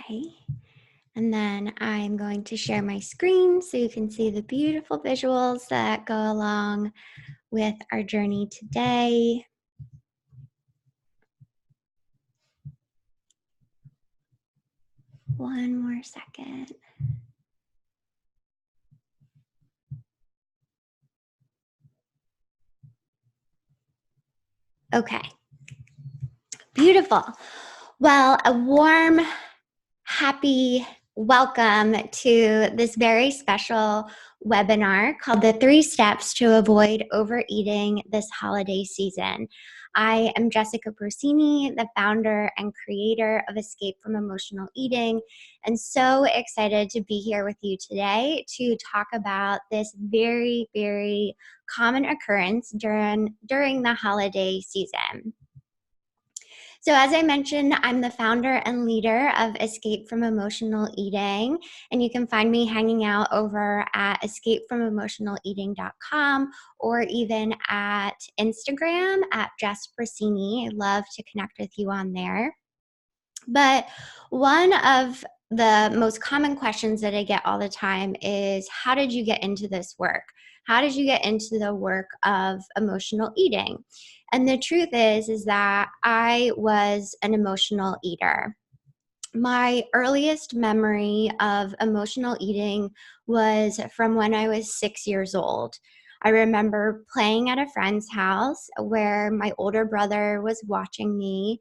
Okay, and then I'm going to share my screen so you can see the beautiful visuals that go along with our journey today. One more second. Okay, beautiful. Well, a warm, happy welcome to this very special webinar called The 3 Steps to Avoid Overeating This Holiday Season. I am Jessica Procini, the founder and creator of Escape from Emotional Eating, and so excited to be here with you today to talk about this very, very common occurrence during the holiday season. So as I mentioned, I'm the founder and leader of Escape from Emotional Eating, and you can find me hanging out over at escapefromemotionaleating.com or even at Instagram at Jess Procini. I'd love to connect with you on there. But one of the most common questions that I get all the time is, how did you get into this work? How did you get into the work of emotional eating? And the truth is that I was an emotional eater. My earliest memory of emotional eating was from when I was 6 years old. I remember playing at a friend's house where my older brother was watching me.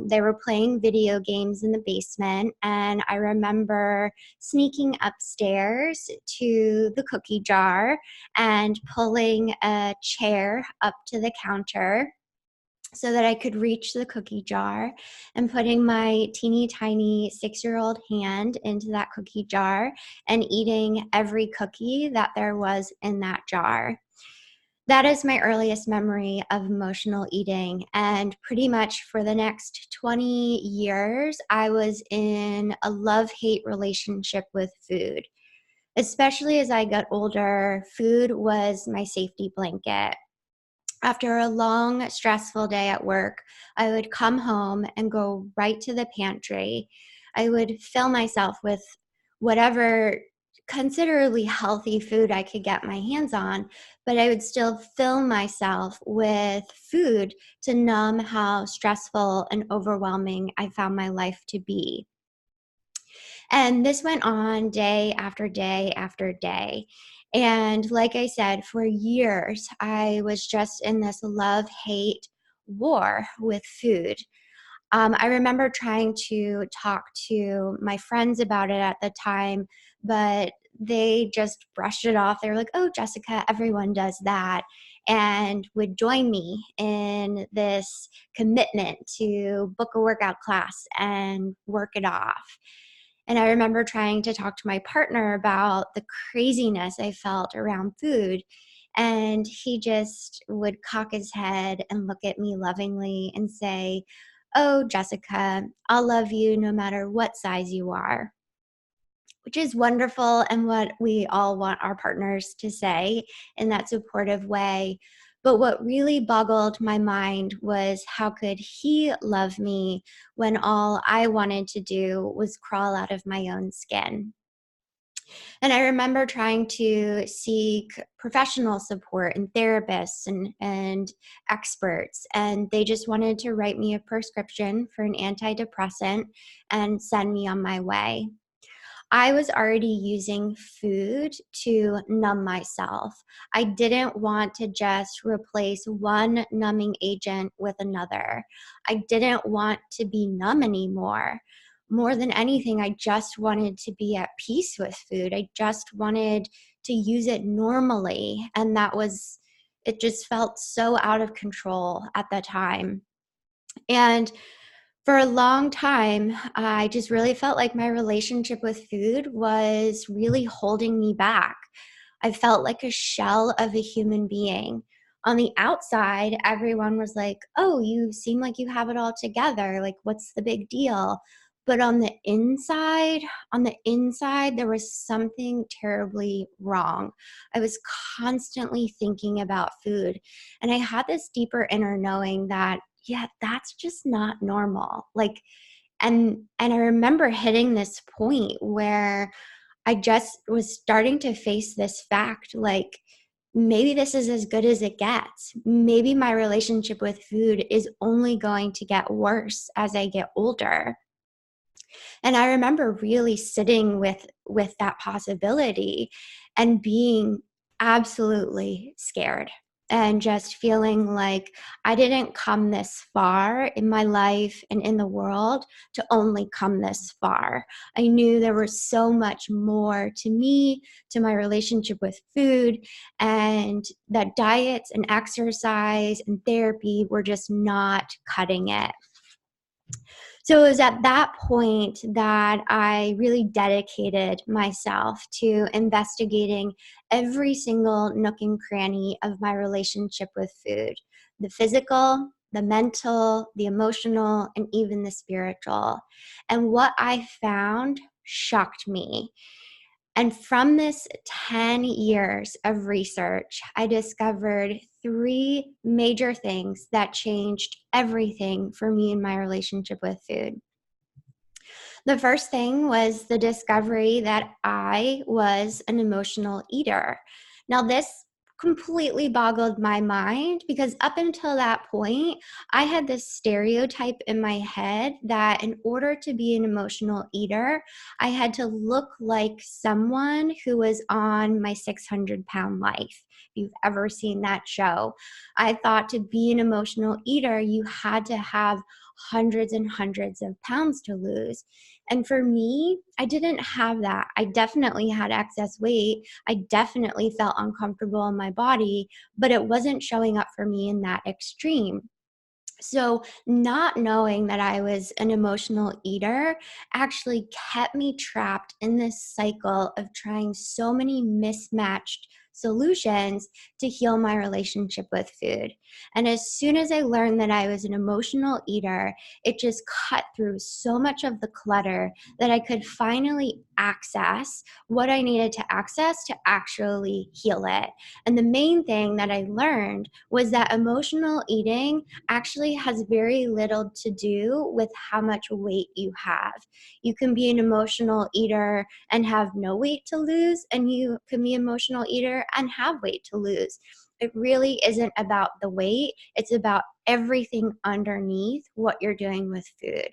They were playing video games in the basement, and I remember sneaking upstairs to the cookie jar and pulling a chair up to the counter so that I could reach the cookie jar and putting my teeny tiny 6-year-old hand into that cookie jar and eating every cookie that there was in that jar. That is my earliest memory of emotional eating. And pretty much for the next 20 years, I was in a love-hate relationship with food. Especially as I got older, food was my safety blanket. After a long, stressful day at work, I would come home and go right to the pantry. I would fill myself with whatever considerably healthy food I could get my hands on, but I would still fill myself with food to numb how stressful and overwhelming I found my life to be. And this went on day after day after day. And like I said, for years, I was just in this love-hate war with food. I remember trying to talk to my friends about it at the time, but they just brushed it off. They were like, "Oh, Jessica, everyone does that," and would join me in this commitment to book a workout class and work it off. And I remember trying to talk to my partner about the craziness I felt around food. And he just would cock his head and look at me lovingly and say, "Oh, Jessica, I'll love you no matter what size you are," which is wonderful and what we all want our partners to say in that supportive way. But what really boggled my mind was, how could he love me when all I wanted to do was crawl out of my own skin? And I remember trying to seek professional support and therapists and experts, and they just wanted to write me a prescription for an antidepressant and send me on my way. I was already using food to numb myself. I didn't want to just replace one numbing agent with another. I didn't want to be numb anymore. More than anything, I just wanted to be at peace with food. I just wanted to use it normally. And it just felt so out of control at the time. And for a long time, I just really felt like my relationship with food was really holding me back. I felt like a shell of a human being. On the outside, everyone was like, "Oh, you seem like you have it all together. Like, what's the big deal?" But on the inside, there was something terribly wrong. I was constantly thinking about food. And I had this deeper inner knowing that, yeah, that's just not normal. Like, And I remember hitting this point where I just was starting to face this fact, like, maybe this is as good as it gets. Maybe my relationship with food is only going to get worse as I get older. And I remember really sitting with that possibility and being absolutely scared and just feeling like I didn't come this far in my life and in the world to only come this far. I knew there was so much more to me, to my relationship with food, and that diets and exercise and therapy were just not cutting it. So it was at that point that I really dedicated myself to investigating every single nook and cranny of my relationship with food, the physical, the mental, the emotional, and even the spiritual. And what I found shocked me. And from this 10 years of research, I discovered three major things that changed everything for me in my relationship with food. The first thing was the discovery that I was an emotional eater. Now, this completely boggled my mind because up until that point, I had this stereotype in my head that in order to be an emotional eater, I had to look like someone who was on my 600-pound life. If you've ever seen that show, I thought to be an emotional eater, you had to have hundreds and hundreds of pounds to lose. And for me, I didn't have that. I definitely had excess weight. I definitely felt uncomfortable in my body, but it wasn't showing up for me in that extreme. So, not knowing that I was an emotional eater actually kept me trapped in this cycle of trying so many mismatched solutions to heal my relationship with food. And as soon as I learned that I was an emotional eater, it just cut through so much of the clutter that I could finally access what I needed to access to actually heal it. And the main thing that I learned was that emotional eating actually has very little to do with how much weight you have. You can be an emotional eater and have no weight to lose, and you can be an emotional eater and have weight to lose. It really isn't about the weight, it's about everything underneath what you're doing with food.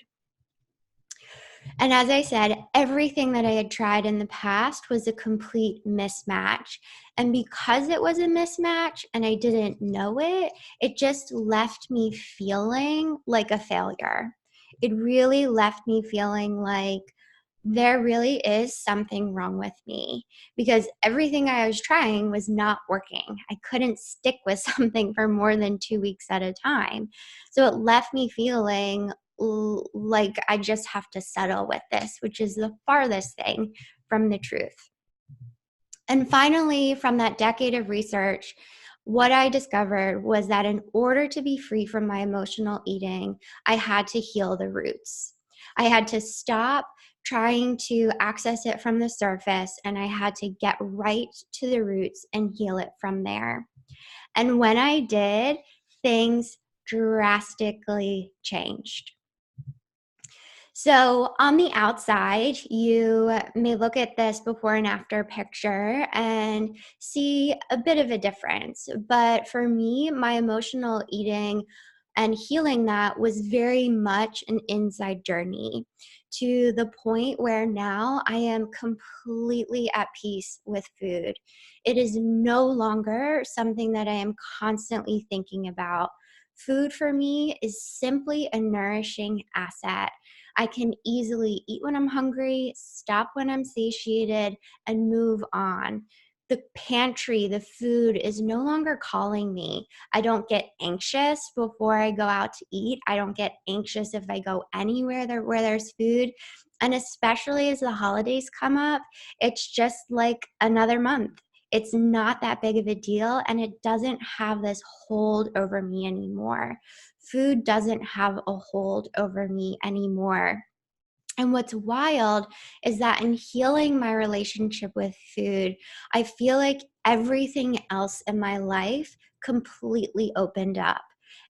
And as I said, everything that I had tried in the past was a complete mismatch. And because it was a mismatch and I didn't know it, it just left me feeling like a failure. It really left me feeling like there really is something wrong with me because everything I was trying was not working. I couldn't stick with something for more than 2 weeks at a time. So it left me feeling like I just have to settle with this, which is the farthest thing from the truth. And finally, from that decade of research, what I discovered was that in order to be free from my emotional eating, I had to heal the roots. I had to stop trying to access it from the surface, and I had to get right to the roots and heal it from there. And when I did, things drastically changed. So on the outside, you may look at this before and after picture and see a bit of a difference. But for me, my emotional eating and healing that was very much an inside journey to the point where now I am completely at peace with food. It is no longer something that I am constantly thinking about. Food for me is simply a nourishing asset. I can easily eat when I'm hungry, stop when I'm satiated, and move on. The pantry, the food is no longer calling me. I don't get anxious before I go out to eat. I don't get anxious if I go anywhere where there's food. And especially as the holidays come up, it's just like another month. It's not that big of a deal, and it doesn't have this hold over me anymore. Food doesn't have a hold over me anymore. And what's wild is that in healing my relationship with food, I feel like everything else in my life completely opened up.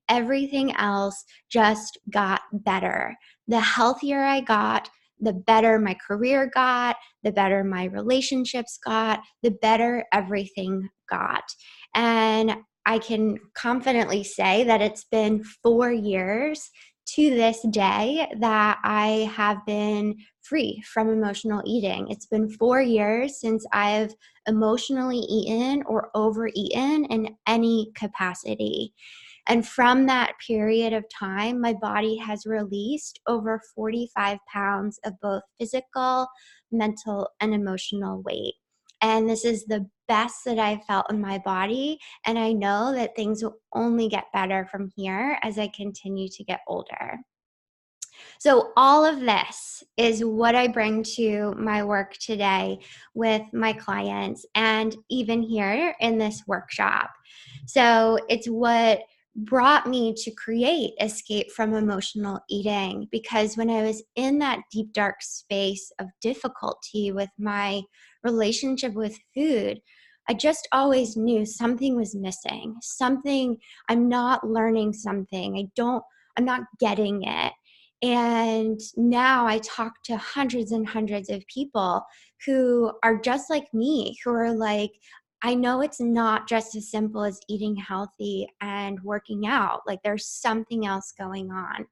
everything else just got better. The healthier I got, the better my career got, the better my relationships got, the better everything got. And I can confidently say that it's been 4 years to this day that I have been free from emotional eating. It's been 4 years since I've emotionally eaten or overeaten in any capacity. And from that period of time, my body has released over 45 pounds of both physical, mental, and emotional weight. And this is the best that I've felt in my body. And I know that things will only get better from here as I continue to get older. So, all of this is what I bring to my work today with my clients and even here in this workshop. So, it's what brought me to create Escape from Emotional Eating, because when I was in that deep, dark space of difficulty with my relationship with food, I just always knew something was missing. I'm not learning something. I'm not getting it. And now I talk to hundreds and hundreds of people who are just like me, who are like, I know it's not just as simple as eating healthy and working out. Like, there's something else going on.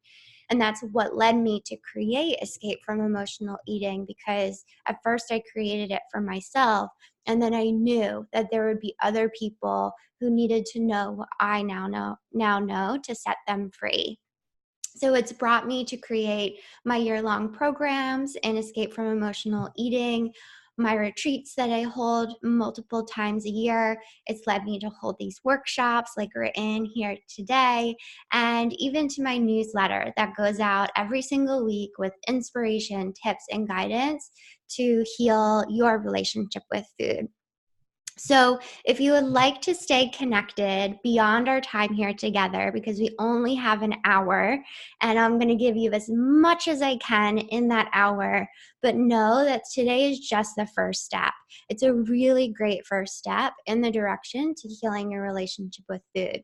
And that's what led me to create Escape from Emotional Eating, because at first I created it for myself. And then I knew that there would be other people who needed to know what I now know to set them free. So it's brought me to create my year-long programs and Escape from Emotional Eating, my retreats that I hold multiple times a year. It's led me to hold these workshops like we're in here today, and even to my newsletter that goes out every single week with inspiration, tips, and guidance to heal your relationship with food. So, if you would like to stay connected beyond our time here together, because we only have an hour, and I'm going to give you as much as I can in that hour, but know that today is just the first step. It's a really great first step in the direction to healing your relationship with food.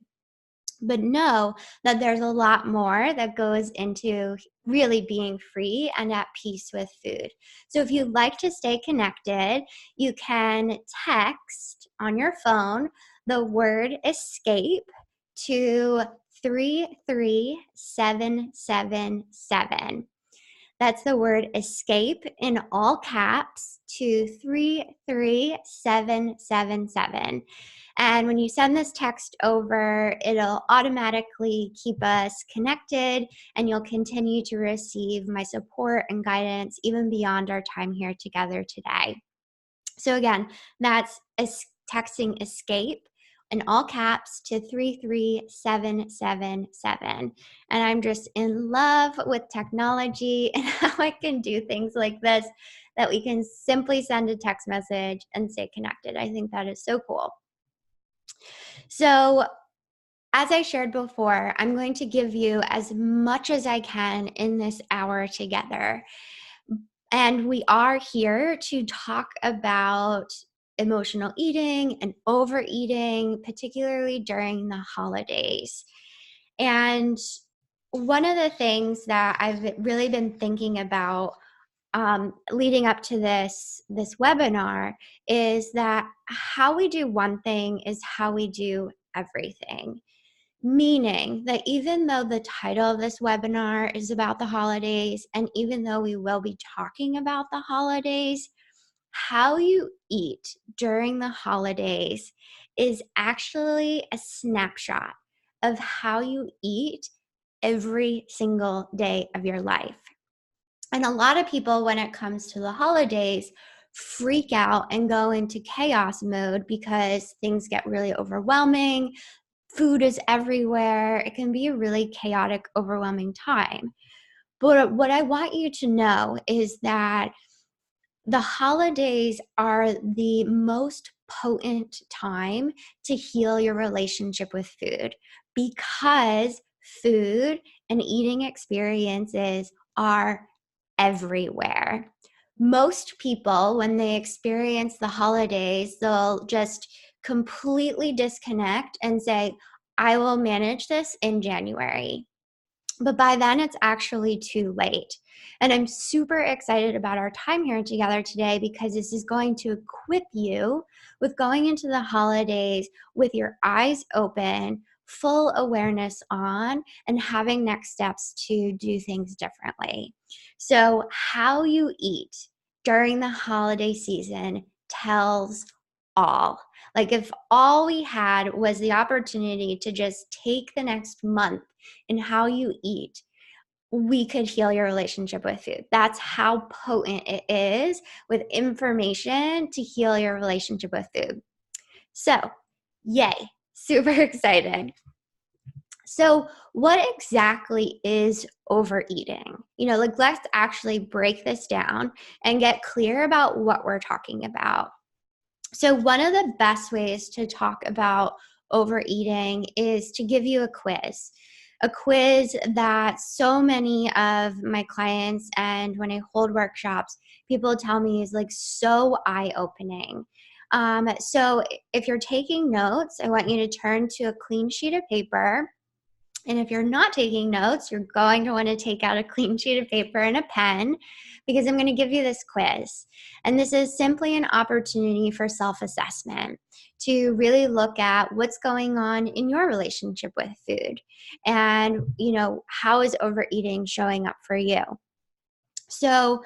But know that there's a lot more that goes into really being free and at peace with food. So if you'd like to stay connected, you can text on your phone the word escape to 33777. That's the word escape in all caps to 33777. And when you send this text over, it'll automatically keep us connected, and you'll continue to receive my support and guidance even beyond our time here together today. So again, that's texting escape in all caps to 33777. And I'm just in love with technology and how I can do things like this, that we can simply send a text message and stay connected. I think that is so cool. So, as I shared before, I'm going to give you as much as I can in this hour together. And we are here to talk about emotional eating and overeating, particularly during the holidays. And one of the things that I've really been thinking about leading up to this webinar is that how we do one thing is how we do everything. Meaning that even though the title of this webinar is about the holidays, and even though we will be talking about the holidays, how you eat during the holidays is actually a snapshot of how you eat every single day of your life. And a lot of people, when it comes to the holidays, freak out and go into chaos mode because things get really overwhelming. Food is everywhere. It can be a really chaotic, overwhelming time. But what I want you to know is that the holidays are the most potent time to heal your relationship with food, because food and eating experiences are everywhere. Most people, when they experience the holidays, they'll just completely disconnect and say, I will manage this in January. But by then, it's actually too late. And I'm super excited about our time here together today because this is going to equip you with going into the holidays with your eyes open, full awareness on, and having next steps to do things differently. So, how you eat during the holiday season tells all. Like, if all we had was the opportunity to just take the next month in how you eat, we could heal your relationship with food. That's how potent it is with information to heal your relationship with food. So, yay, super excited. So, what exactly is overeating? Like, let's actually break this down and get clear about what we're talking about. So, one of the best ways to talk about overeating is to give you a quiz that so many of my clients and when I hold workshops, people tell me is like so eye opening. So, if you're taking notes, I want you to turn to a clean sheet of paper. And if you're not taking notes, you're going to want to take out a clean sheet of paper and a pen because I'm going to give you this quiz. And this is simply an opportunity for self-assessment to really look at what's going on in your relationship with food and, how is overeating showing up for you. So,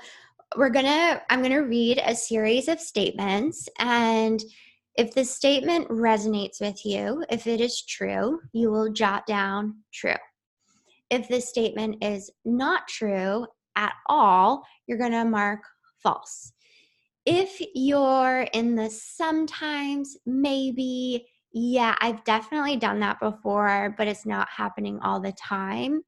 I'm going to read a series of statements, and if the statement resonates with you, if it is true, you will jot down true. If the statement is not true at all, you're going to mark false. If you're in the sometimes, maybe, yeah, I've definitely done that before, but it's not happening all the time,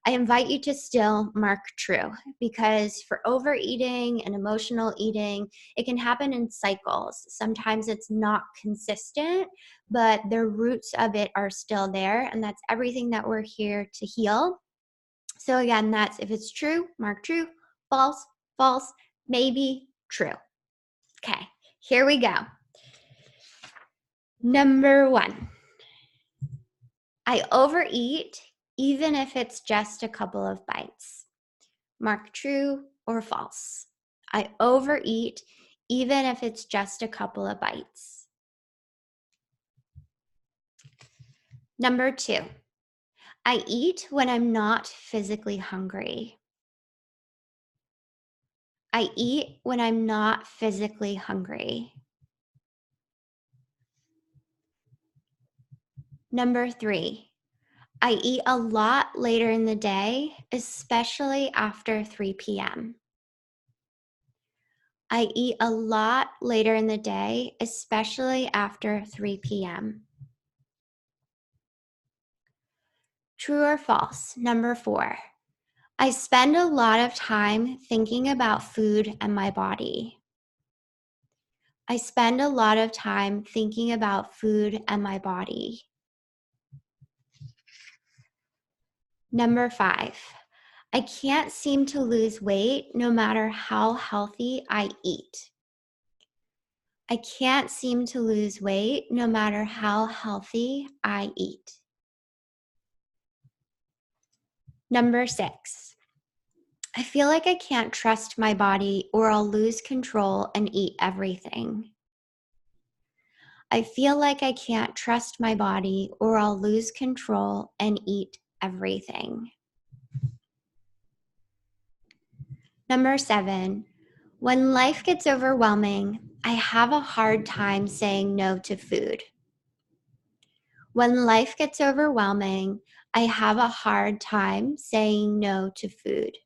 I invite you to still mark true, because for overeating and emotional eating, it can happen in cycles. Sometimes it's not consistent, but the roots of it are still there, and that's everything that we're here to heal. So again, that's if it's true, mark true, false, false, maybe true. Okay, here we go. Number 1, I overeat even if it's just a couple of bites. Mark true or false. I overeat even if it's just a couple of bites. Number 2, I eat when I'm not physically hungry. I eat when I'm not physically hungry. Number 3, I eat a lot later in the day, especially after 3 p.m. I eat a lot later in the day, especially after 3 p.m. True or false? Number 4, I spend a lot of time thinking about food and my body. I spend a lot of time thinking about food and my body. Number 5, I can't seem to lose weight no matter how healthy I eat. I can't seem to lose weight no matter how healthy I eat. Number 6, I feel like I can't trust my body or I'll lose control and eat everything. I feel like I can't trust my body or I'll lose control and eat everything. Number 7, when life gets overwhelming, I have a hard time saying no to food. When life gets overwhelming, I have a hard time saying no to food.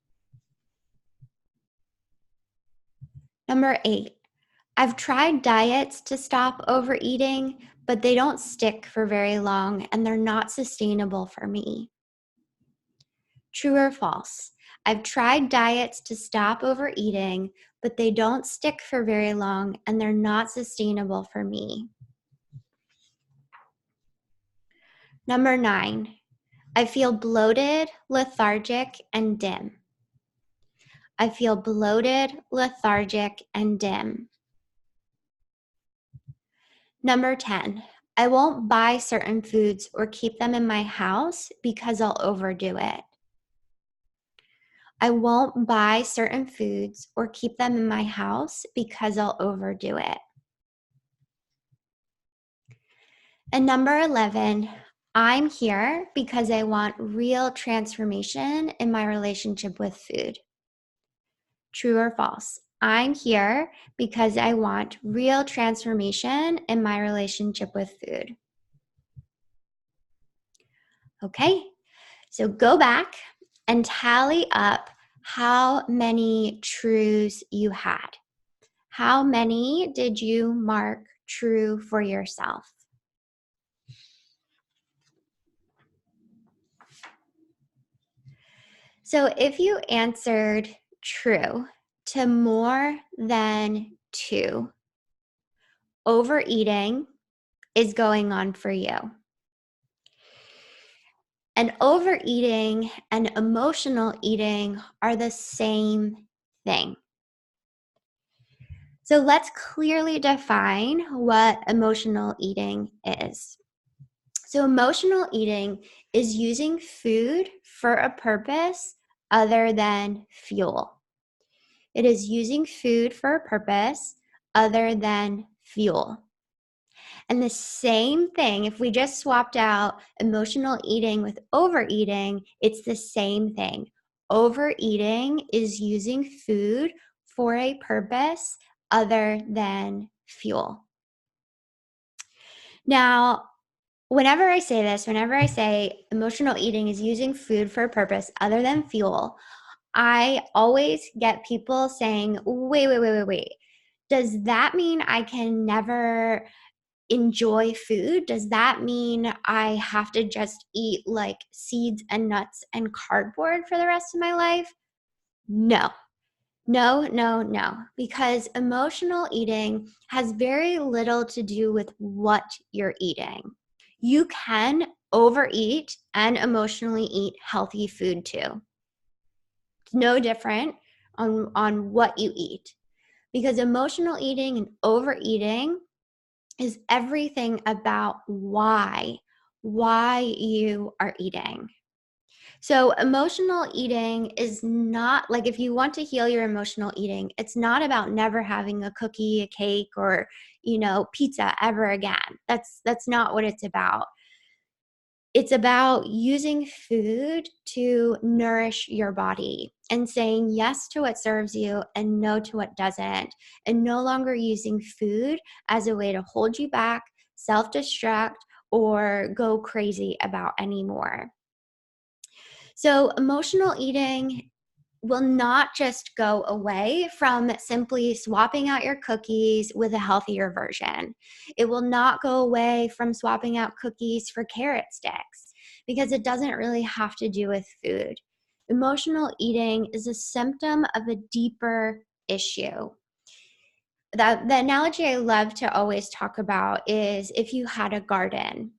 Number 8, I've tried diets to stop overeating, but they don't stick for very long and they're not sustainable for me. True or false? I've tried diets to stop overeating, but they don't stick for very long and they're not sustainable for me. Number 9, I feel bloated, lethargic, and dim. I feel bloated, lethargic, and dim. Number 10, I won't buy certain foods or keep them in my house because I'll overdo it. I won't buy certain foods or keep them in my house because I'll overdo it. And number 11, I'm here because I want real transformation in my relationship with food. True or false? I'm here because I want real transformation in my relationship with food. Okay, so go back and tally up how many truths you had. How many did you mark true for yourself? So if you answered true to more than 2, overeating is going on for you. And overeating and emotional eating are the same thing. So let's clearly define what emotional eating is. So emotional eating is using food for a purpose other than fuel. It is using food for a purpose other than fuel. And the same thing, if we just swapped out emotional eating with overeating, it's the same thing. Overeating is using food for a purpose other than fuel. Now, whenever I say this, whenever I say emotional eating is using food for a purpose other than fuel, I always get people saying, wait. Does that mean I can never enjoy food? Does that mean I have to just eat like seeds and nuts and cardboard for the rest of my life? No. Because emotional eating has very little to do with what you're eating. You can overeat and emotionally eat healthy food too. It's no different on what you eat. Because emotional eating and overeating is everything about why you are eating. So emotional eating is not like, if you want to heal your emotional eating, it's not about never having a cookie, a cake, or, pizza ever again. That's not what it's about. It's about using food to nourish your body and saying yes to what serves you and no to what doesn't, and no longer using food as a way to hold you back, self-destruct, or go crazy about anymore. So emotional eating will not just go away from simply swapping out your cookies with a healthier version. It will not go away from swapping out cookies for carrot sticks, because it doesn't really have to do with food. Emotional eating is a symptom of a deeper issue. The analogy I love to always talk about is if you had a garden.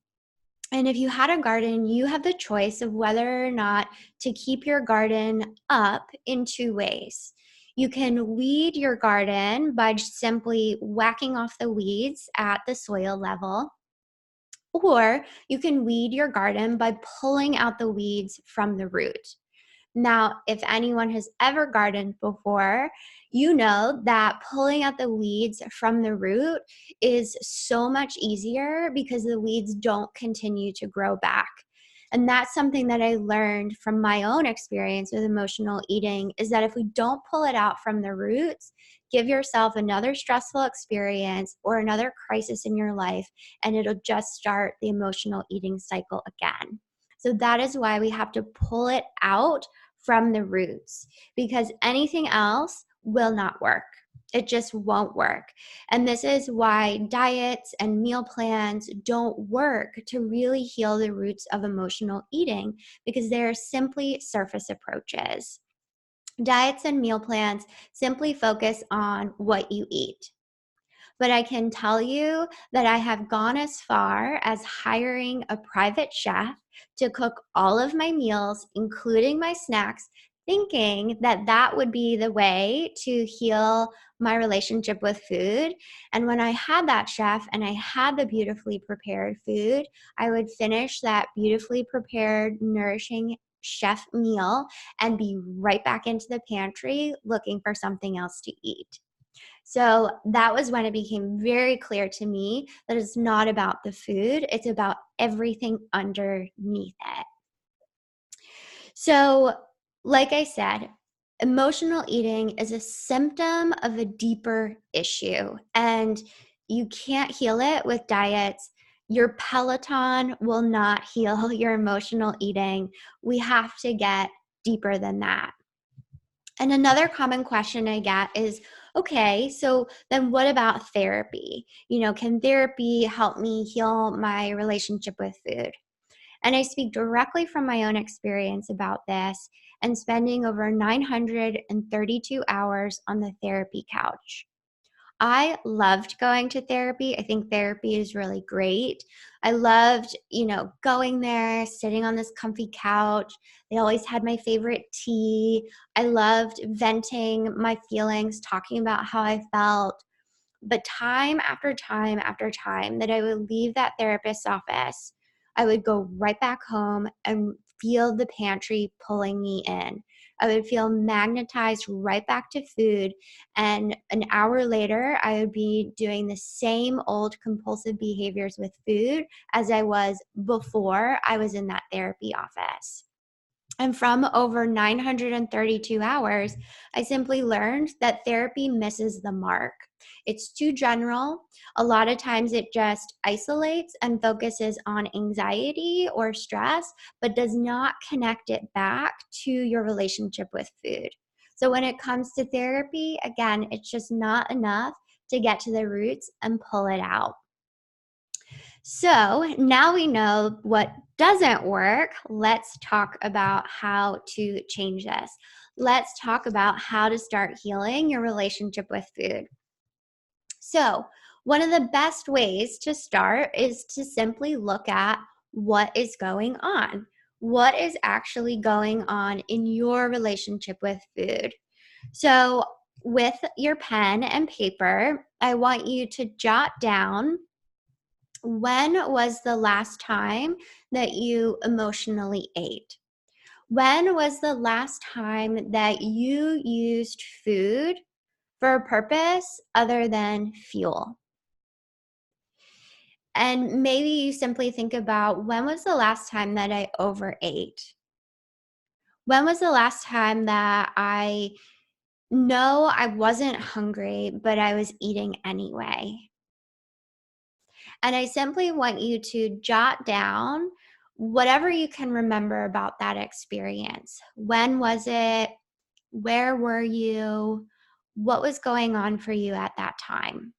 And if you had a garden, you have the choice of whether or not to keep your garden up in 2 ways. You can weed your garden by just simply whacking off the weeds at the soil level, or you can weed your garden by pulling out the weeds from the root. Now, if anyone has ever gardened before, you know that pulling out the weeds from the root is so much easier because the weeds don't continue to grow back. And that's something that I learned from my own experience with emotional eating, is that if we don't pull it out from the roots, give yourself another stressful experience or another crisis in your life, and it'll just start the emotional eating cycle again. So that is why we have to pull it out from the roots, because anything else will not work. It just won't work. And this is why diets and meal plans don't work to really heal the roots of emotional eating, because they are simply surface approaches. Diets and meal plans simply focus on what you eat. But I can tell you that I have gone as far as hiring a private chef to cook all of my meals, including my snacks, thinking that that would be the way to heal my relationship with food. And when I had that chef and I had the beautifully prepared food, I would finish that beautifully prepared, nourishing chef meal and be right back into the pantry looking for something else to eat. So that was when it became very clear to me that it's not about the food, it's about everything underneath it. So, like I said, emotional eating is a symptom of a deeper issue, and you can't heal it with diets. Your Peloton will not heal your emotional eating. We have to get deeper than that. And another common question I get is, okay, so then what about therapy? Can therapy help me heal my relationship with food? And I speak directly from my own experience about this and spending over 932 hours on the therapy couch. I loved going to therapy. I think therapy is really great. I loved, going there, sitting on this comfy couch. They always had my favorite tea. I loved venting my feelings, talking about how I felt. But time after time after time that I would leave that therapist's office, I would go right back home and feel the pantry pulling me in. I would feel magnetized right back to food. And an hour later, I would be doing the same old compulsive behaviors with food as I was before I was in that therapy office. And from over 932 hours, I simply learned that therapy misses the mark. It's too general. A lot of times it just isolates and focuses on anxiety or stress, but does not connect it back to your relationship with food. So when it comes to therapy, again, it's just not enough to get to the roots and pull it out. So now we know what doesn't work. Let's talk about how to change this. Let's talk about how to start healing your relationship with food. So, one of the best ways to start is to simply look at what is going on. What is actually going on in your relationship with food? So, with your pen and paper, I want you to jot down, when was the last time that you emotionally ate? When was the last time that you used food for a purpose other than fuel? And maybe you simply think about, when was the last time that I overate? When was the last time that I know I wasn't hungry, but I was eating anyway? And I simply want you to jot down whatever you can remember about that experience. When was it? Where were you? What was going on for you at that time?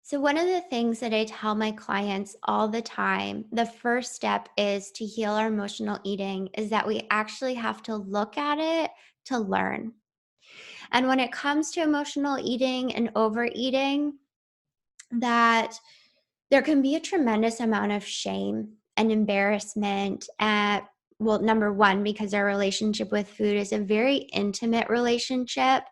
So, one of the things that I tell my clients all the time, the first step is to heal our emotional eating, is that we actually have to look at it to learn. And when it comes to emotional eating and overeating, that there can be a tremendous amount of shame and embarrassment at, well, number one, because our relationship with food is a very intimate relationship,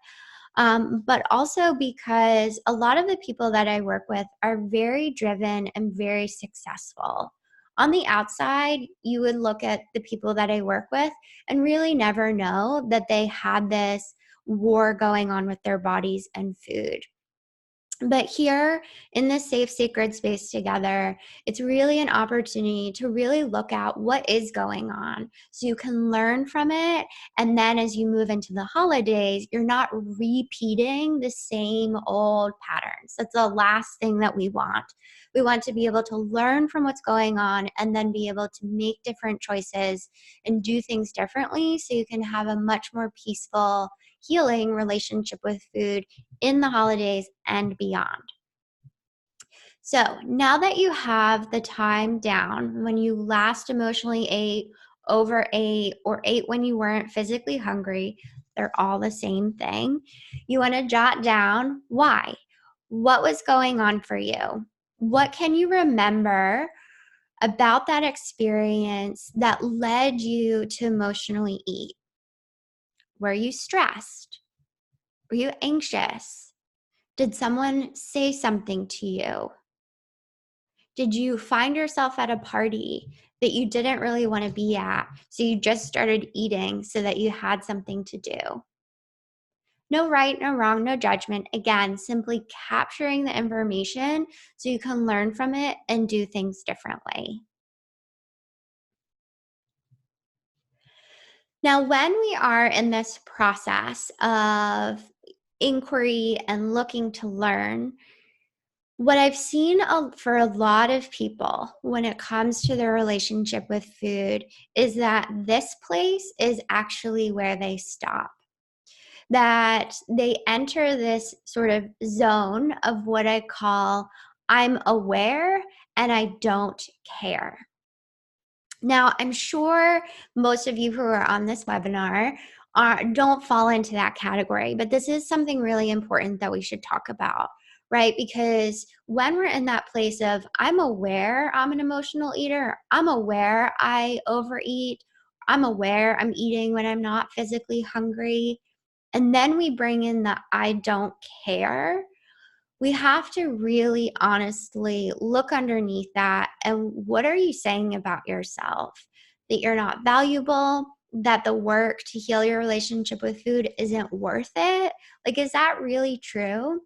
but also because a lot of the people that I work with are very driven and very successful. On the outside, you would look at the people that I work with and really never know that they had this war going on with their bodies and food. But here in this safe, sacred space together, it's really an opportunity to really look at what is going on so you can learn from it. And then as you move into the holidays, you're not repeating the same old patterns. That's the last thing that we want. We want to be able to learn from what's going on and then be able to make different choices and do things differently so you can have a much more peaceful, healing relationship with food in the holidays and beyond. So now that you have the time down when you last emotionally ate, overate, or ate when you weren't physically hungry, they're all the same thing. You want to jot down why. What was going on for you? What can you remember about that experience that led you to emotionally eat? Were you stressed? Were you anxious? Did someone say something to you? Did you find yourself at a party that you didn't really want to be at, so you just started eating so that you had something to do? No right, no wrong, no judgment. Again, simply capturing the information so you can learn from it and do things differently. Now, when we are in this process of inquiry and looking to learn, what I've seen for a lot of people when it comes to their relationship with food is that this place is actually where they stop. That they enter this sort of zone of what I call I'm aware and I don't care. Now, I'm sure most of you who are on this webinar don't fall into that category, but this is something really important that we should talk about, right? Because when we're in that place of, I'm aware I'm an emotional eater, I'm aware I overeat, I'm aware I'm eating when I'm not physically hungry, and then we bring in the I don't care, we have to really honestly look underneath that. And what are you saying about yourself? That you're not valuable, that the work to heal your relationship with food isn't worth it? Like, is that really true?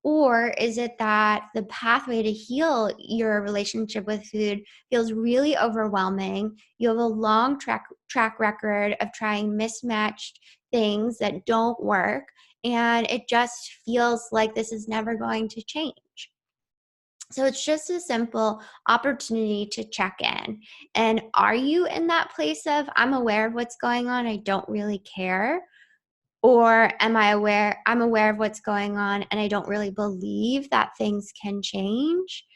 Or is it that the pathway to heal your relationship with food feels really overwhelming? You have a long track record of trying mismatched things that don't work, and it just feels like this is never going to change. So it's just a simple opportunity to check in. And are you in that place of, I'm aware of what's going on, I don't really care? Or am I aware, I'm aware of what's going on and I don't really believe that things can change?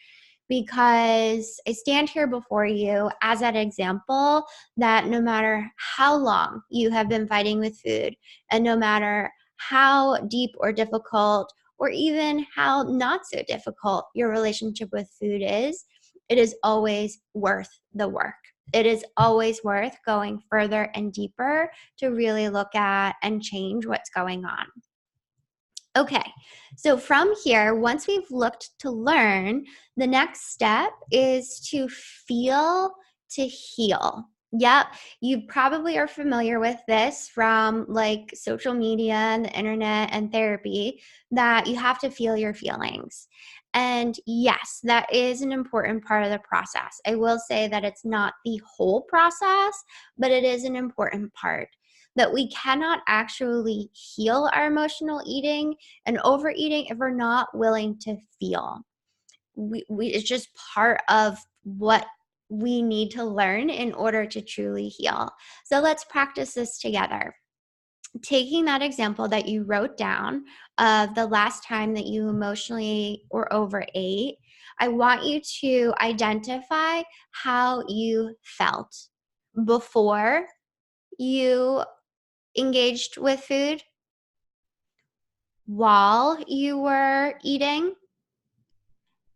Because I stand here before you as that example that no matter how long you have been fighting with food, and no matter how deep or difficult, or even how not so difficult your relationship with food is, it is always worth the work. It is always worth going further and deeper to really look at and change what's going on. Okay, so from here, once we've looked to learn, the next step is to feel to heal. Yep, you probably are familiar with this from like social media and the internet and therapy, that you have to feel your feelings. And yes, that is an important part of the process. I will say that it's not the whole process, but it is an important part. That we cannot actually heal our emotional eating and overeating if we're not willing to feel. It's just part of what we need to learn in order to truly heal. So let's practice this together. Taking that example that you wrote down of the last time that you emotionally or overate, I want you to identify how you felt before you engaged with food, while you were eating,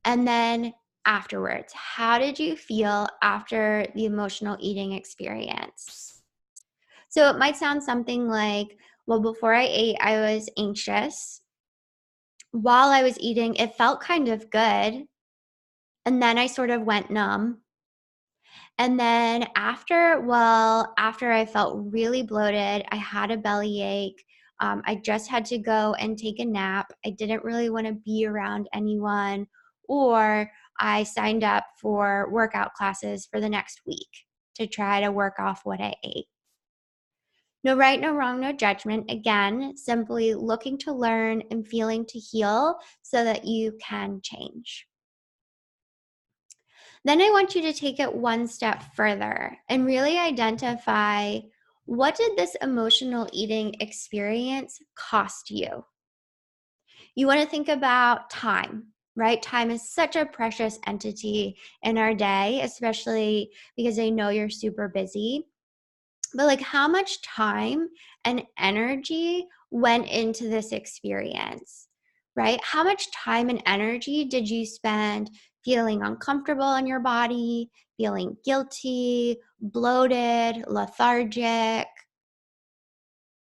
and then afterwards. How did you feel after the emotional eating experience? So it might sound something like, well, before I ate, I was anxious. While I was eating, it felt kind of good. And then I sort of went numb. And then after I felt really bloated, I had a bellyache. I just had to go and take a nap. I didn't really want to be around anyone, or I signed up for workout classes for the next week to try to work off what I ate. No right, no wrong, no judgment. Again, simply looking to learn and feeling to heal so that you can change. Then I want you to take it one step further and really identify, what did this emotional eating experience cost you? You want to think about time, right? Time is such a precious entity in our day, especially because I know you're super busy. but like how much time and energy went into this experience, right? How much time and energy did you spend feeling uncomfortable in your body, feeling guilty, bloated, lethargic?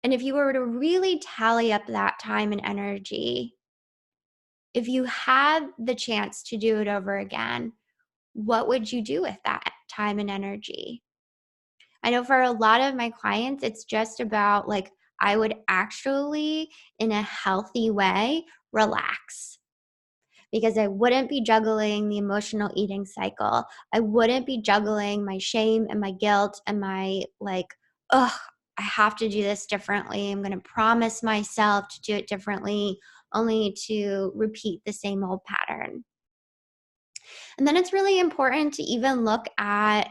And if you were to really tally up that time and energy, if you had the chance to do it over again, what would you do with that time and energy? I know for a lot of my clients, it's just about like, I would actually, in a healthy way, relax because I wouldn't be juggling the emotional eating cycle. I wouldn't be juggling my shame and my guilt and my like, ugh, I have to do this differently. I'm going to promise myself to do it differently, only to repeat the same old pattern. And then it's really important to even look at,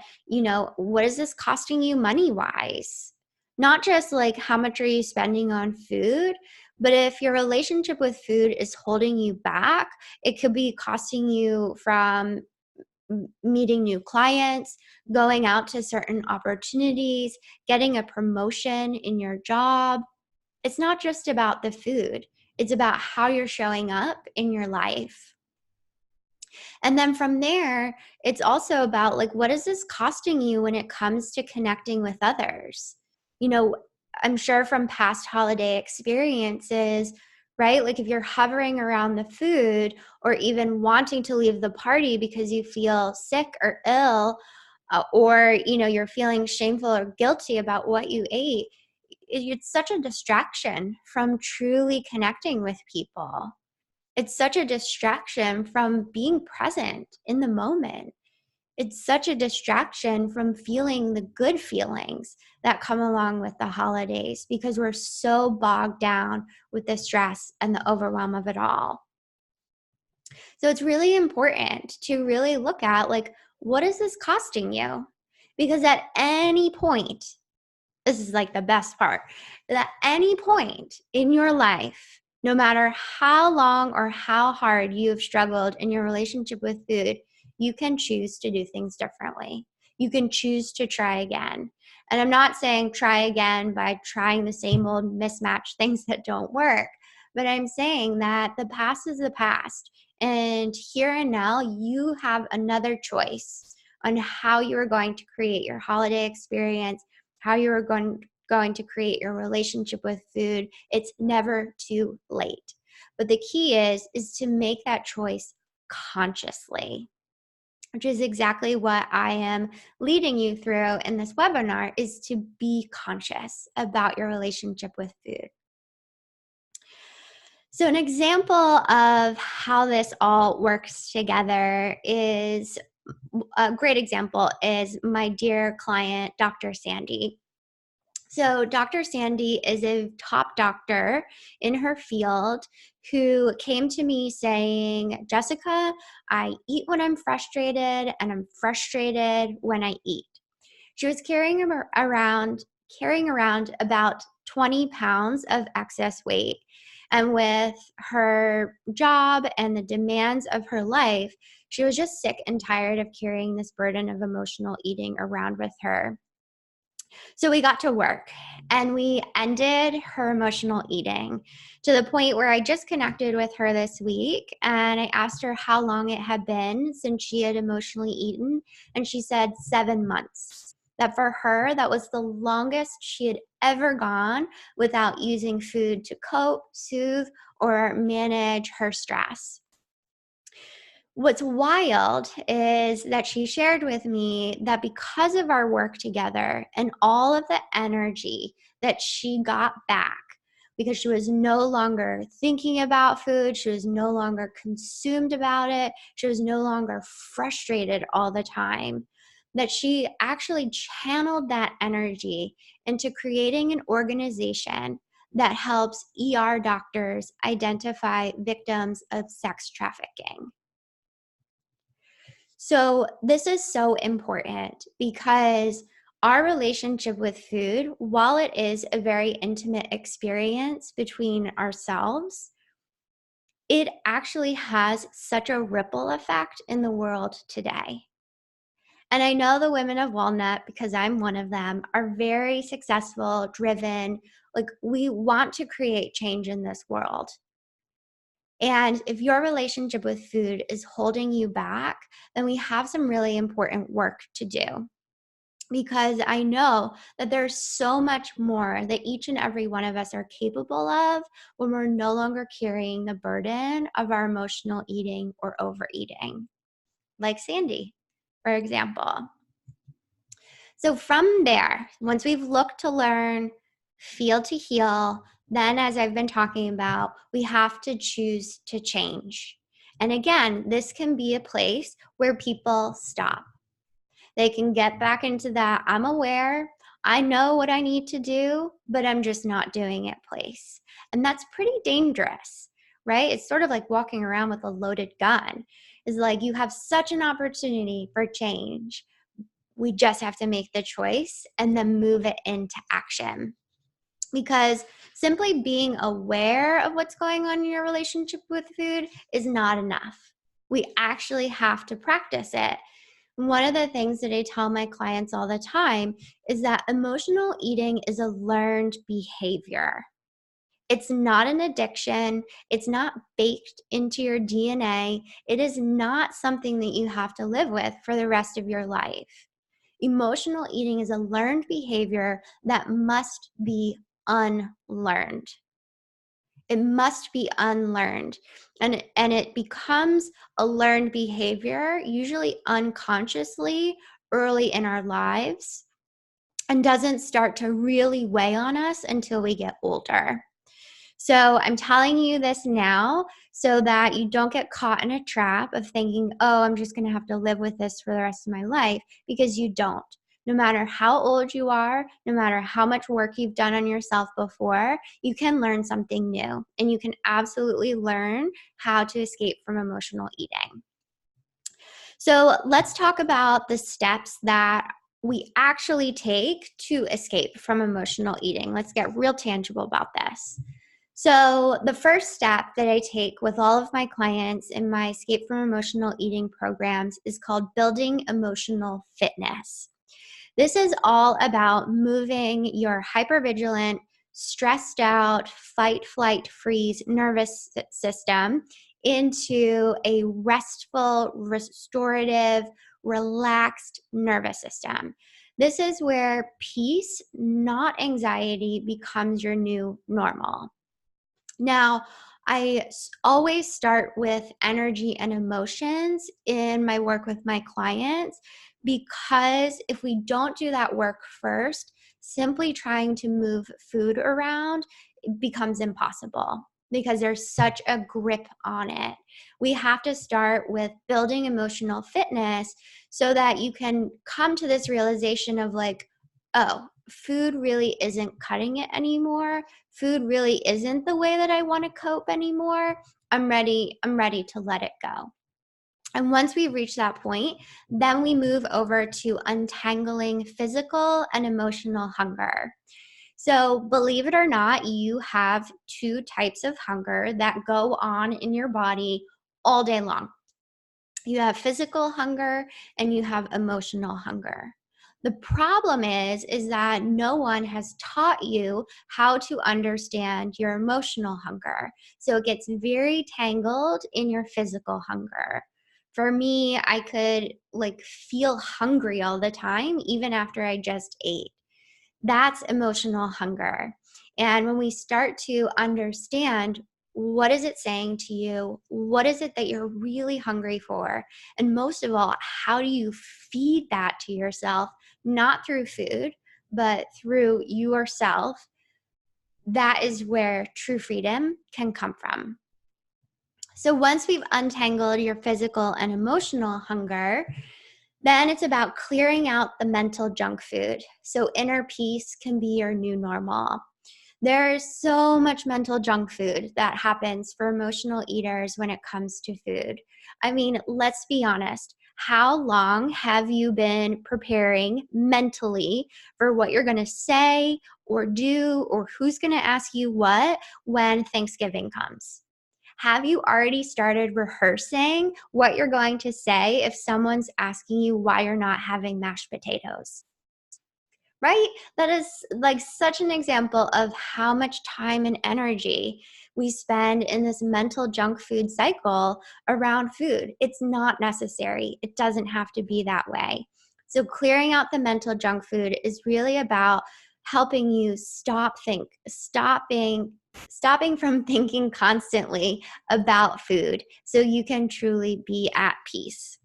what is this costing you money wise? Not just like how much are you spending on food, but if your relationship with food is holding you back, it could be costing you from meeting new clients, going out to certain opportunities, getting a promotion in your job. It's not just about the food, it's about how you're showing up in your life. And then from there, it's also about like, what is this costing you when it comes to connecting with others? You know, I'm sure from past holiday experiences, right? Like if you're hovering around the food or even wanting to leave the party because you feel sick or ill, or, you're feeling shameful or guilty about what you ate, it's such a distraction from truly connecting with people. It's such a distraction from being present in the moment. It's such a distraction from feeling the good feelings that come along with the holidays because we're so bogged down with the stress and the overwhelm of it all. So it's really important to really look at like, what is this costing you? Because at any point, this is like the best part. At any point in your life, no matter how long or how hard you have struggled in your relationship with food, you can choose to do things differently. You can choose to try again. And I'm not saying try again by trying the same old mismatched things that don't work, but I'm saying that the past is the past. And here and now, you have another choice on how you are going to create your holiday experience, how you are going to create your relationship with food. It's never too late. But the key is to make that choice consciously, which is exactly what I am leading you through in this webinar, is to be conscious about your relationship with food. So an example of how this all works together is a great example is my dear client, Dr. Sandy. So, Dr. Sandy is a top doctor in her field who came to me saying, Jessica, I eat when I'm frustrated and I'm frustrated when I eat. She was carrying around about 20 pounds of excess weight. And with her job and the demands of her life, she was just sick and tired of carrying this burden of emotional eating around with her. So we got to work and we ended her emotional eating to the point where I just connected with her this week and I asked her how long it had been since she had emotionally eaten. And she said 7 months. That for her, that was the longest she had ever gone without using food to cope, soothe, or manage her stress. What's wild is that she shared with me that because of our work together and all of the energy that she got back, because she was no longer thinking about food, she was no longer consumed about it, she was no longer frustrated all the time, that she actually channeled that energy into creating an organization that helps ER doctors identify victims of sex trafficking. So, this is so important because our relationship with food, while it is a very intimate experience between ourselves, it actually has such a ripple effect in the world today. And I know the women of Walnut, because I'm one of them, are very successful, driven. Like, we want to create change in this world. And if your relationship with food is holding you back, then we have some really important work to do. Because I know that there's so much more that each and every one of us are capable of when we're no longer carrying the burden of our emotional eating or overeating, like Sandy, for example. So from there, once we've looked to learn, feel to heal, then as I've been talking about, we have to choose to change. And again, this can be a place where people stop. They can get back into that I'm aware, I know what I need to do, but I'm just not doing it place. And that's pretty dangerous, right? It's sort of like walking around with a loaded gun. It's like you have such an opportunity for change. We just have to make the choice and then move it into action. Because simply being aware of what's going on in your relationship with food is not enough. We actually have to practice it. One of the things that I tell my clients all the time is that emotional eating is a learned behavior. It's not an addiction. It's not baked into your DNA. It is not something that you have to live with for the rest of your life. Emotional eating is a learned behavior that must be unlearned. It must be unlearned. And it becomes a learned behavior, usually unconsciously, early in our lives, and doesn't start to really weigh on us until we get older. So I'm telling you this now so that you don't get caught in a trap of thinking, oh, I'm just going to have to live with this for the rest of my life, because you don't. No matter how old you are, no matter how much work you've done on yourself before, you can learn something new, and you can absolutely learn how to escape from emotional eating. So let's talk about the steps that we actually take to escape from emotional eating. Let's get real tangible about this. So the first step that I take with all of my clients in my Escape from Emotional Eating programs is called building emotional fitness. This is all about moving your hypervigilant, stressed out, fight, flight, freeze nervous system into a restful, restorative, relaxed nervous system. This is where peace, not anxiety, becomes your new normal. Now, I always start with energy and emotions in my work with my clients, because if we don't do that work first, simply trying to move food around becomes impossible because there's such a grip on it. We have to start with building emotional fitness so that you can come to this realization of like, oh, food really isn't cutting it anymore. Food really isn't the way that I want to cope anymore. I'm ready to let it go. And once we reach that point, then we move over to untangling physical and emotional hunger. So, believe it or not, you have two types of hunger that go on in your body all day long. You have physical hunger and you have emotional hunger. The problem is that no one has taught you how to understand your emotional hunger. So it gets very tangled in your physical hunger. For me, I could like feel hungry all the time, even after I just ate. That's emotional hunger. And when we start to understand, what is it saying to you? What is it that you're really hungry for? And most of all, how do you feed that to yourself? Not through food, but through yourself. That is where true freedom can come from. So once we've untangled your physical and emotional hunger, then it's about clearing out the mental junk food. So inner peace can be your new normal. There's so much mental junk food that happens for emotional eaters when it comes to food. I mean, let's be honest. How long have you been preparing mentally for what you're going to say or do, or who's going to ask you what when Thanksgiving comes? Have you already started rehearsing what you're going to say if someone's asking you why you're not having mashed potatoes? Right? That is like such an example of how much time and energy we spend in this mental junk food cycle around food. It's not necessary. It doesn't have to be that way. So clearing out the mental junk food is really about helping you stopping from thinking constantly about food so you can truly be at peace.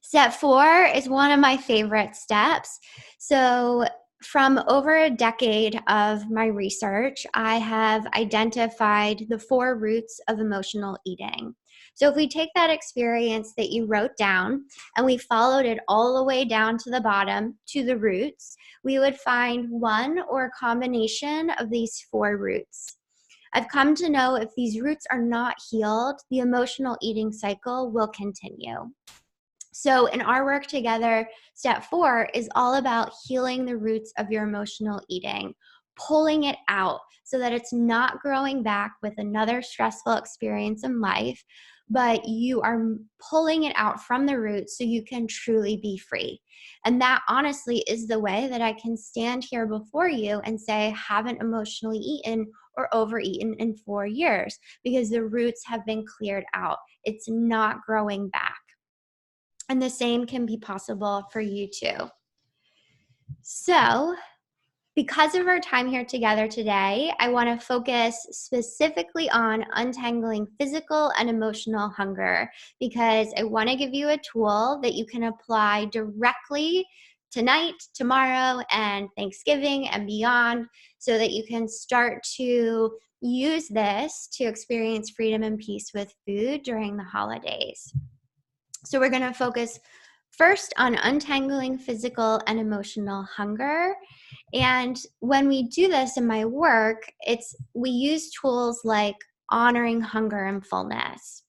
Step 4 is one of my favorite steps. So, from over a decade of my research, I have identified the 4 roots of emotional eating. So, if we take that experience that you wrote down and we followed it all the way down to the bottom to the roots, we would find one or a combination of these 4 roots. I've come to know if these roots are not healed, the emotional eating cycle will continue. So, in our work together, step 4 is all about healing the roots of your emotional eating, pulling it out so that it's not growing back with another stressful experience in life, but you are pulling it out from the roots so you can truly be free. And that honestly is the way that I can stand here before you and say, I haven't emotionally eaten or overeaten in 4 years because the roots have been cleared out. It's not growing back. And the same can be possible for you too. So, because of our time here together today, I want to focus specifically on untangling physical and emotional hunger because I want to give you a tool that you can apply directly tonight, tomorrow, and Thanksgiving and beyond so that you can start to use this to experience freedom and peace with food during the holidays. So we're going to focus first on untangling physical and emotional hunger. And when we do this in my work, we use tools like honoring hunger and fullness.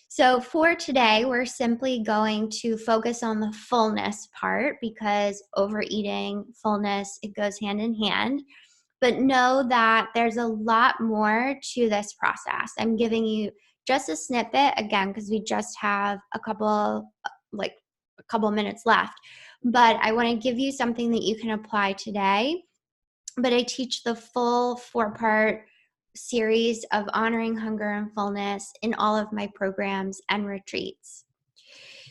So for today, we're simply going to focus on the fullness part because overeating, fullness, it goes hand in hand. But know that there's a lot more to this process. I'm giving you just a snippet again because we just have a couple minutes left. But I want to give you something that you can apply today. But I teach the full 4-part series of honoring hunger and fullness in all of my programs and retreats.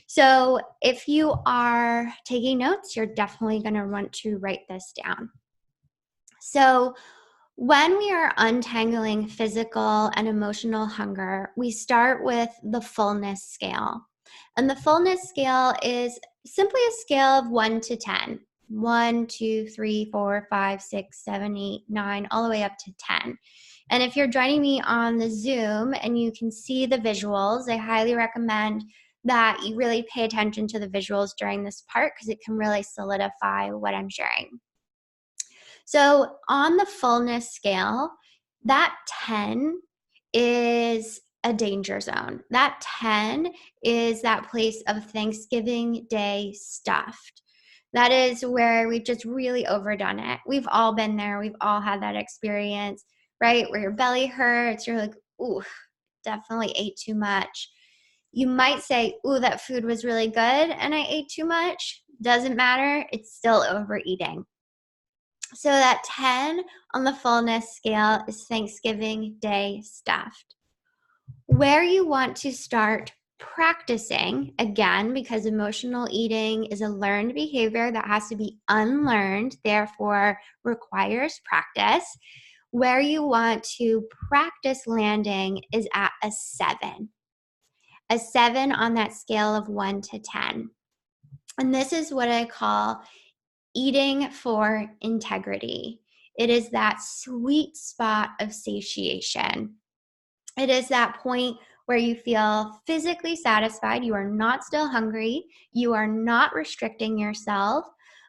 So if you are taking notes, you're definitely going to want to write this down. So when we are untangling physical and emotional hunger, we start with the fullness scale. And the fullness scale is simply a scale of 1 to 10. 1, 2, 3, 4, 5, 6, 7, 8, 9, all the way up to 10. And if you're joining me on the Zoom and you can see the visuals, I highly recommend that you really pay attention to the visuals during this part because it can really solidify what I'm sharing. So on the fullness scale, that 10 is a danger zone. That 10 is that place of Thanksgiving Day stuffed. That is where we've just really overdone it. We've all been there. We've all had that experience, right? Where your belly hurts. You're like, ooh, definitely ate too much. You might say, ooh, that food was really good and I ate too much. Doesn't matter. It's still overeating. So that 10 on the fullness scale is Thanksgiving Day stuffed. Where you want to start practicing, again, because emotional eating is a learned behavior that has to be unlearned, therefore requires practice. Where you want to practice landing is at a 7. A 7 on that scale of 1 to 10. And this is what I call eating for integrity. It is that sweet spot of satiation. It is that point where you feel physically satisfied. You are not still hungry. You are not restricting yourself,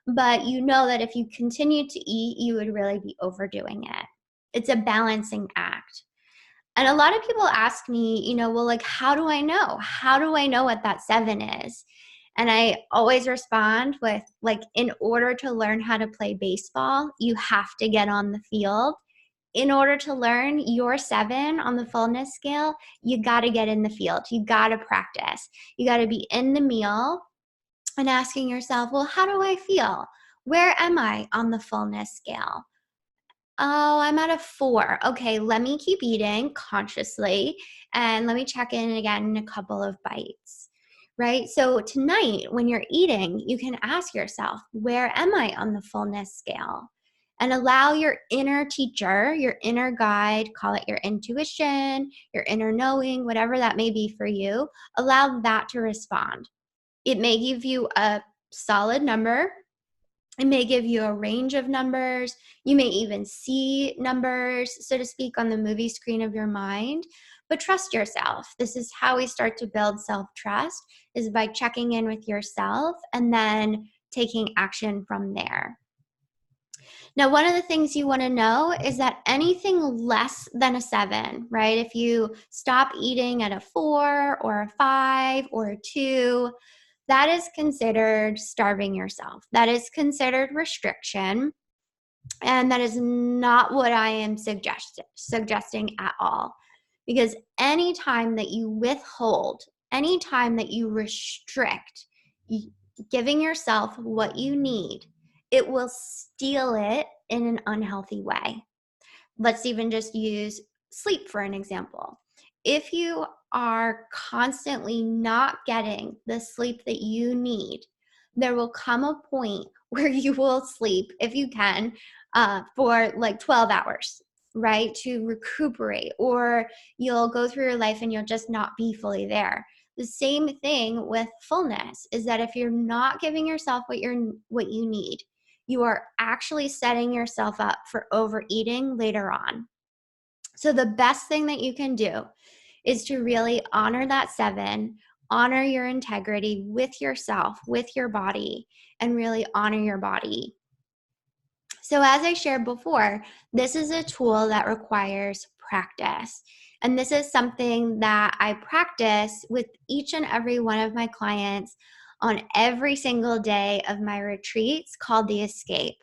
but you know that if you continue to eat, you would really be overdoing it. It's a balancing act. And a lot of people ask me, well, like, how do I know? How do I know what that 7 is? And I always respond with, like, in order to learn how to play baseball, you have to get on the field. in order to learn your 7 on the fullness scale, you got to get in the field. You got to practice. You got to be in the meal and asking yourself, well, how do I feel? Where am I on the fullness scale? Oh, I'm at a 4. Okay, let me keep eating consciously and let me check in again in a couple of bites, right? So tonight, when you're eating, you can ask yourself, where am I on the fullness scale? And allow your inner teacher, your inner guide, call it your intuition, your inner knowing, whatever that may be for you, allow that to respond. It may give you a solid number. It may give you a range of numbers. You may even see numbers, so to speak, on the movie screen of your mind. But trust yourself. This is how we start to build self-trust, is by checking in with yourself and then taking action from there. Now, one of the things you want to know is that anything less than a 7, right? If you stop eating at a 4 or a 5 or a 2, that is considered starving yourself. That is considered restriction. And that is not what I am suggesting at all. Because anytime that you withhold, anytime that you restrict giving yourself what you need, it will steal it in an unhealthy way. Let's even just use sleep for an example. If you are constantly not getting the sleep that you need, there will come a point where you will sleep, if you can, for like 12 hours, right, to recuperate, or you'll go through your life and you'll just not be fully there. The same thing with fullness is that if you're not giving yourself what you need, you are actually setting yourself up for overeating later on. So the best thing that you can do is to really honor that 7, honor your integrity with yourself, with your body, and really honor your body. So as I shared before, this is a tool that requires practice. And this is something that I practice with each and every one of my clients on every single day of my retreats, called the Escape.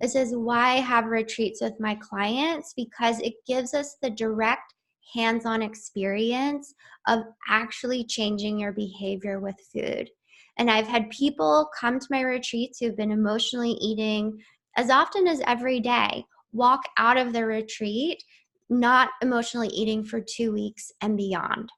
This is why I have retreats with my clients, because it gives us the direct hands-on experience of actually changing your behavior with food. And I've had people come to my retreats who've been emotionally eating as often as every day, walk out of the retreat not emotionally eating for 2 weeks and beyond.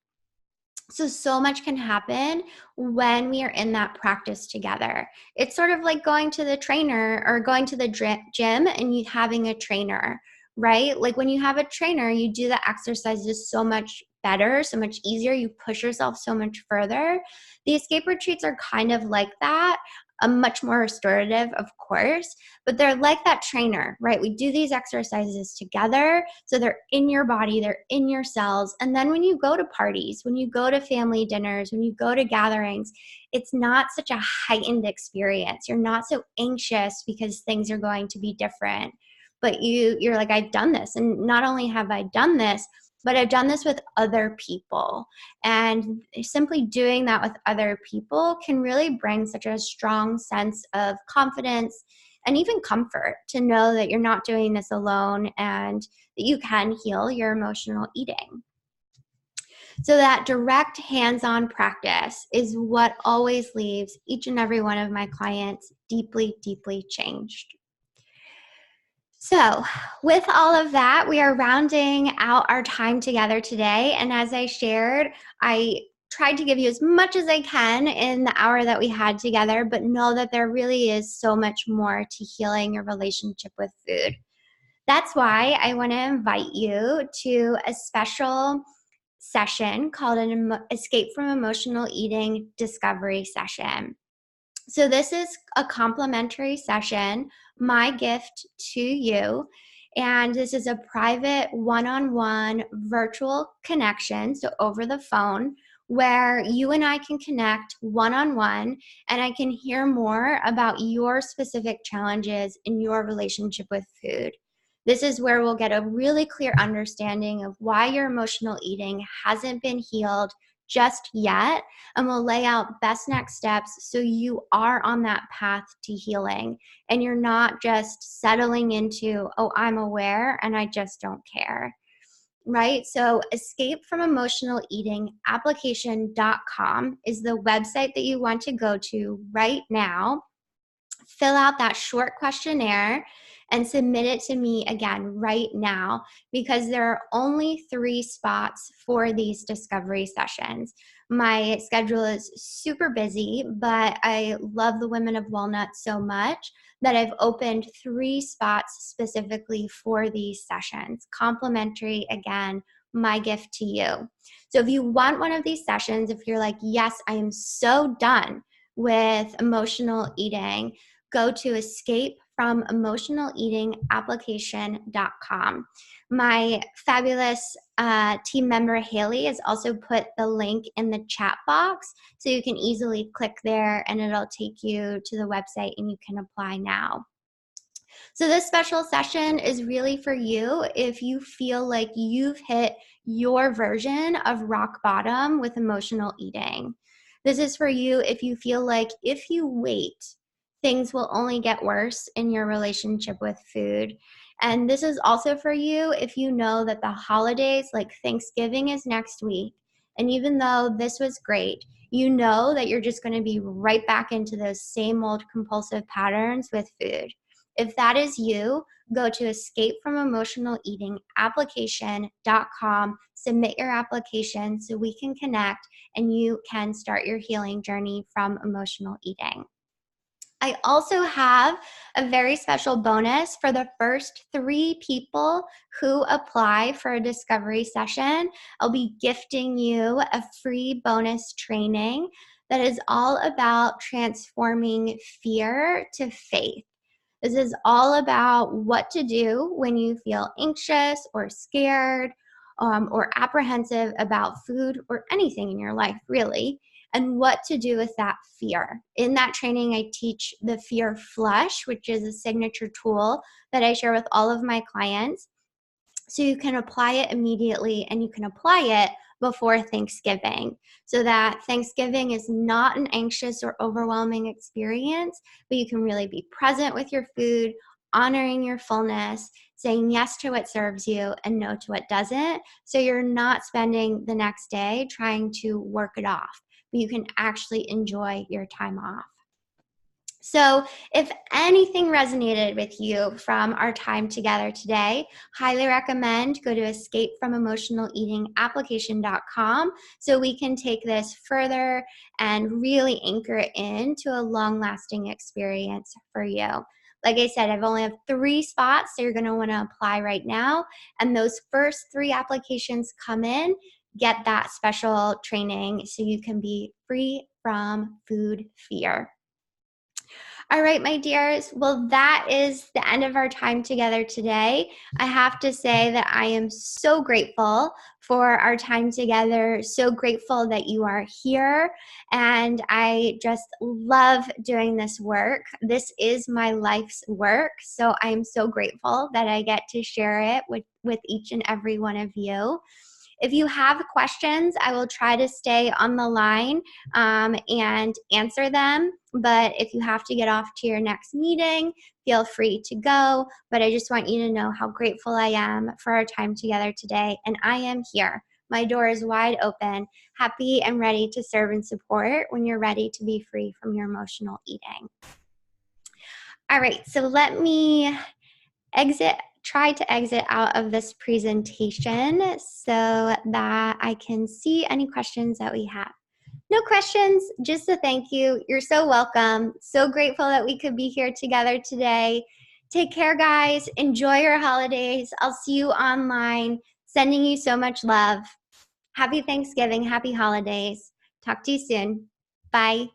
So much can happen when we are in that practice together. It's sort of like going to the trainer or going to the gym and you having a trainer, right? Like when you have a trainer, you do the exercises so much better, so much easier. You push yourself so much further. The escape retreats are kind of like that. Much more restorative, of course, but they're like that trainer, right? We do these exercises together, so they're in your body, they're in your cells, and then when you go to parties, when you go to family dinners, when you go to gatherings, it's not such a heightened experience. You're not so anxious because things are going to be different, but you're like, I've done this, and not only have I done this, but I've done this with other people. And simply doing that with other people can really bring such a strong sense of confidence and even comfort to know that you're not doing this alone and that you can heal your emotional eating. So that direct hands-on practice is what always leaves each and every one of my clients deeply, deeply changed. So with all of that, we are rounding out our time together today. And as I shared, I tried to give you as much as I can in the hour that we had together, but know that there really is so much more to healing your relationship with food. That's why I want to invite you to a special session called an Escape from Emotional Eating Discovery Session. So this is a complimentary session, my gift to you. And this is a private one-on-one virtual connection, so over the phone, where you and I can connect one-on-one and I can hear more about your specific challenges in your relationship with food. This is where we'll get a really clear understanding of why your emotional eating hasn't been healed just yet, and we'll lay out best next steps so you are on that path to healing and you're not just settling into, oh, I'm aware and I just don't care. Right? So escape from emotional eating application.com is the website that you want to go to right now. Fill out that short questionnaire and submit it to me again right now, because there are only 3 spots for these discovery sessions. My schedule is super busy, but I love the Women of Walnut so much that I've opened 3 spots specifically for these sessions. Complimentary, again, my gift to you. So if you want one of these sessions, if you're like, yes, I am so done with emotional eating, go to escapefromemotionaleatingapplication.com. My fabulous team member Haley has also put the link in the chat box, so you can easily click there and it'll take you to the website and you can apply now. So this special session is really for you if you feel like you've hit your version of rock bottom with emotional eating. This is for you if you feel like if you wait, things will only get worse in your relationship with food. And this is also for you if you know that the holidays, like Thanksgiving, is next week. And even though this was great, you know that you're just going to be right back into those same old compulsive patterns with food. If that is you, go to escapefromemotionaleatingapplication.com, submit your application so we can connect and you can start your healing journey from emotional eating. I also have a very special bonus for the first 3 people who apply for a discovery session. I'll be gifting you a free bonus training that is all about transforming fear to faith. This is all about what to do when you feel anxious or scared or apprehensive about food or anything in your life, really, and what to do with that fear. In that training, I teach the fear flush, which is a signature tool that I share with all of my clients. So you can apply it immediately and you can apply it before Thanksgiving, so that Thanksgiving is not an anxious or overwhelming experience, but you can really be present with your food, honoring your fullness, saying yes to what serves you and no to what doesn't. So you're not spending the next day trying to work it off, but you can actually enjoy your time off. So if anything resonated with you from our time together today, highly recommend go to escapefromemotionaleatingapplication.com so we can take this further and really anchor it into a long-lasting experience for you. Like I said, I've only have 3 spots, so you're going to want to apply right now. And those first 3 applications come in, get that special training so you can be free from food fear. All right, my dears. Well, that is the end of our time together today. I have to say that I am so grateful for our time together, so grateful that you are here, and I just love doing this work. This is my life's work, so I am so grateful that I get to share it with each and every one of you. If you have questions, I will try to stay on the line and answer them. But if you have to get off to your next meeting, feel free to go. But I just want you to know how grateful I am for our time together today. And I am here. My door is wide open, happy and ready to serve and support when you're ready to be free from your emotional eating. All right, so let me try to exit out of this presentation so that I can see any questions that we have. No questions, just a thank you. You're so welcome. So grateful that we could be here together today. Take care, guys. Enjoy your holidays. I'll see you online. Sending you so much love. Happy Thanksgiving. Happy holidays. Talk to you soon. Bye.